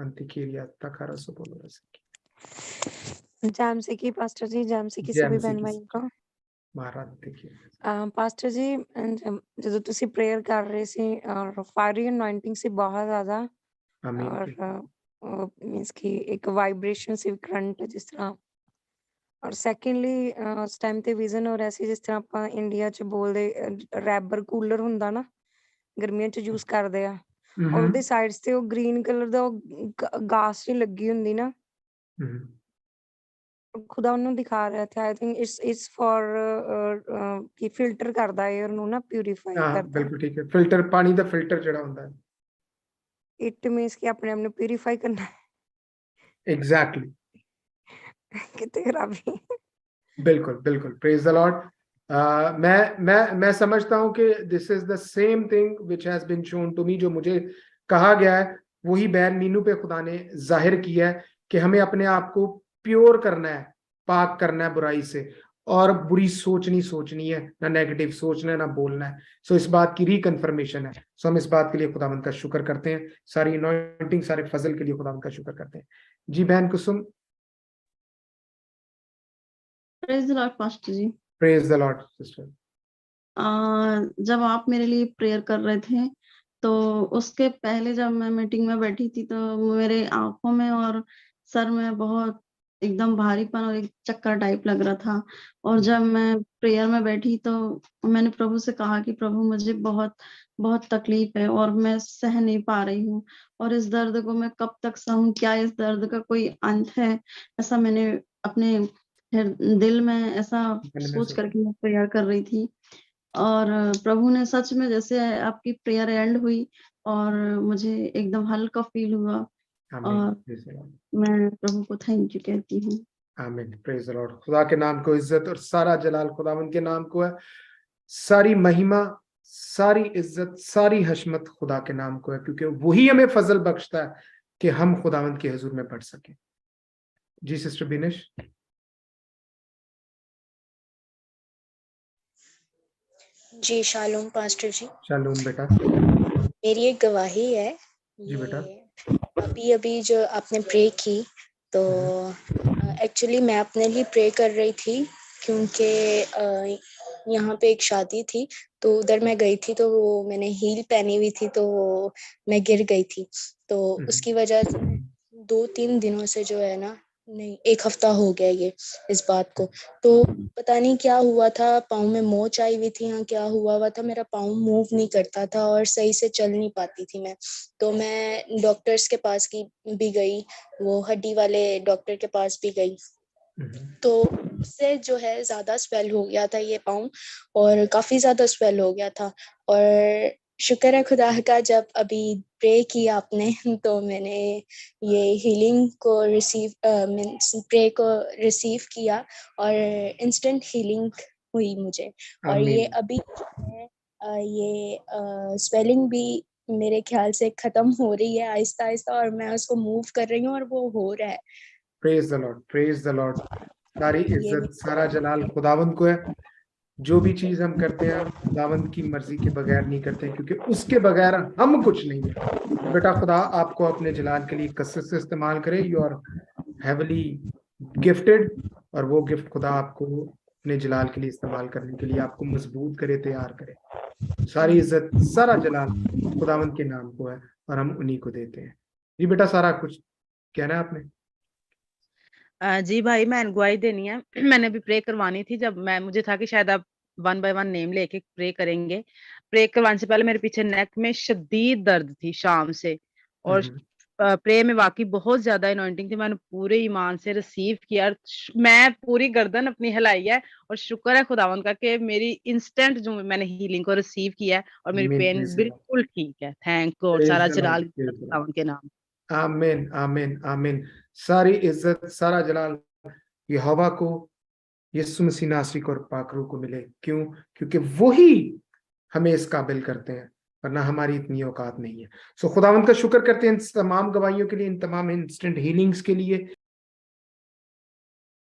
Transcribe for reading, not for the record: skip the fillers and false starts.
मंतिकेरिया तकारा बोलो जैम से की पास्टर जी, जैम से की जैम सभी से बहन की भाई को महाराज देखिए ਪਾਸਟਰ ਜੀ ਜਦੋਂ ਤੁਸੀਂ ਪ੍ਰੇਅਰ ਕਰ ਰਹੇ ਸੀ ਔਰ ਫਾਇਰੀ ਅਨੋਇੰਟਿੰਗ ਸੀ ਬਹੁਤ ਜ਼ਿਆਦਾ आमीन ਔਰ ਮੀਨਸ ਕਿ ਇੱਕ ਵਾਈਬ੍ਰੇਸ਼ਨ ਸੀ ਕਰੰਟ ਜਿਸ ਤਰ੍ਹਾਂ ਔਰ ਸੈਕੰਡਲੀ ਉਸ ਟਾਈਮ ਤੇ ਵਿਜ਼ਨ ਹੋ ਰਿਹਾ ਸੀ ਜਿਸ ਤਰ੍ਹਾਂ ਆਪਾਂ ਇੰਡੀਆ 'ਚ ਬੋਲਦੇ ਰੈਬਰ ਕੂਲਰ ਹੁੰਦਾ ਨਾ ਗਰਮੀਆਂ 'ਚ ਯੂਜ਼ ਕਰਦੇ ਆ ਔਰ ਉਹਦੇ ਸਾਈਡਸ ਤੇ ਉਹ ਗ੍ਰੀਨ ਕਲਰ ਦਾ ਉਹ ਗਾਸ ਜਿਹੀ ਲੱਗੀ ਹੁੰਦੀ ਨਾ खुदा ਉਹਨੂੰ ਦਿਖਾ ਰਿਹਾ था आई थिंक इट्स फॉर ਕਿ ਫਿਲਟਰ ਕਰਦਾ 에ਅਰ ਨੂੰ ਨਾ ਪਿਊਰੀਫਾਈ हाँ ਕਰਦਾ बिल्कुल ठीक है फिल्टर पानी दा फिल्टर जड़ा होता है ਇਟ ਮੀਨਸ ਕਿ ਆਪਣੇ ਆਪ ਨੂੰ ਪਿਊਰੀਫਾਈ ਕਰਨਾ एग्जैक्टली ਕਿਤੇ ਖਰਾਬੀ बिल्कुल बिल्कुल प्रेज द लॉर्ड मैं समझता हूं कि this is the same thing which has been shown to me जो मुझे कहा गया है वही बहन मीनू पे खुदा ने जाहिर किया है कि हमें अपने आप को प्योर करना है पाक करना है बुराई से और बुरी सोच नहीं सोचनी है ना नेगेटिव सोचना है ना बोलना है सो इस बात की रिकन्फर्मेशन है सो हम इस बात के लिए खुदावंद का शुक्र करते हैं सारी अनॉइंटिंग सारे फजल के लिए खुदावंद का शुक्र करते हैं जी बहन Kusum praise the lord pastor ji. Praise the lord sister जब आप मेरे लिए प्रेयर कर रहे थे तो उसके पहले जब मैं मीटिंग में बैठी थी तो मेरे आंखों में और सर में बहुत एकदम भारीपन और एक चक्कर टाइप लग रहा था और जब मैं प्रेयर में बैठी तो मैंने प्रभु से कहा कि प्रभु मुझे बहुत बहुत तकलीफ है और मैं सह नहीं पा रही हूँ और इस दर्द को मैं कब तक सहूं, क्या इस दर्द का कोई अंत है? ऐसा मैंने अपने दिल में ऐसा सोच करके मैं प्रेयर कर रही थी और प्रभु ने सच में जैसे आपकी प्रेयर एंड हुई और मुझे एकदम हल्का फील हुआ और मैं प्रभु को थैंक यू कहती हूँ। आमीन प्रेज द लॉर्ड। खुदा के नाम को इज्जत और सारा जलाल खुदावंद के नाम को है, सारी महिमा सारी इज्जत सारी हशमत खुदा के नाम को है क्योंकि वही हमें फजल बख्शता है कि हम खुदावंद के हुजूर में बढ़ सके। जी सिस्टर बिनेश। जी शालोम पास्टर जी। शालोम बेटा। मेरी एक गवाही है जी बेटा। अभी जो आपने प्रे की तो एक्चुअली मैं अपने लिए प्रे कर रही थी क्योंकि यहाँ पे एक शादी थी तो उधर मैं गई थी तो वो मैंने हील पहनी हुई थी तो मैं गिर गई थी तो उसकी वजह से 2-3 दिनों से जो है ना, नहीं 1 हफ्ता हो गया ये इस बात को, तो पता नहीं क्या हुआ था, पाँव में मोच आई हुई थी, यहाँ क्या हुआ था, मेरा पाँव मूव नहीं करता था और सही से चल नहीं पाती थी मैं। तो मैं डॉक्टर्स के पास भी गई, वो हड्डी वाले डॉक्टर के पास भी गई तो उससे जो है ज्यादा स्वेल हो गया था ये पाँव और काफी ज्यादा स्वेल हो गया था और शुक्र है खुदा का जब अभी प्रे किया आपने तो मैंने ये हीलिंग को प्रे को रिसीव किया और इंस्टेंट हीलिंग हुई मुझे और ये अभी ये स्वेलिंग भी मेरे ख्याल से खत्म हो रही है आहिस्ता आहिस्ता और मैं उसको मूव कर रही हूँ और वो हो रहा है। Praise the Lord, praise the Lord. सारी इज्जत सारा जलाल खुदावंद को है। जो भी चीज हम करते हैं खुदावंद की मर्जी के बगैर नहीं करते क्योंकि उसके बगैर हम कुछ नहीं है। बेटा खुदा आपको अपने जलाल के लिए कसरत से इस्तेमाल करे। यू आर हेवली गिफ्टेड और वो गिफ्ट खुदा आपको अपने जलाल के लिए इस्तेमाल करने के लिए आपको मजबूत करे, तैयार करे। सारी इज्जत सारा जलाल खुदावंद के नाम को है और हम उन्हीं को देते हैं। जी बेटा सारा कुछ कहना है आपने? जी भाई मैं अगुवाई देनी है। मैंने अभी प्रे करवानी थी जब मुझे था कि शायद आप 1 बाय 1 नेम लेके प्रे करेंगे। प्रे करवाने से पहले मेरे पीछे नेक में शदीद दर्द थी शाम से और प्रे में वाकई बहुत ज्यादा अनॉइंटिंग थी। मैंने पूरे ईमान से रिसीव किया। मैं पूरी गर्दन अपनी हिलाई है और शुक्र है खुदावंद का कि मेरी इंस्टेंट जो मैंने हीलिंग को रिसीव किया है और मेरी पेन बिल्कुल ठीक है। Thank God. सारा जलाल खुदावंद के नाम। आमीन आमीन आमीन। सारी इज्जत सारा जलाल यहोवा को, यीशु मसीह नासरी को और पाक रूह को मिले। क्यों? क्योंकि वही हमें इस काबिल करते हैं वरना हमारी इतनी औकात नहीं है। सो खुदावंद का शुक्र करते हैं इन तमाम गवाहियों के लिए, इन तमाम इंस्टेंट हीलिंग्स के लिए।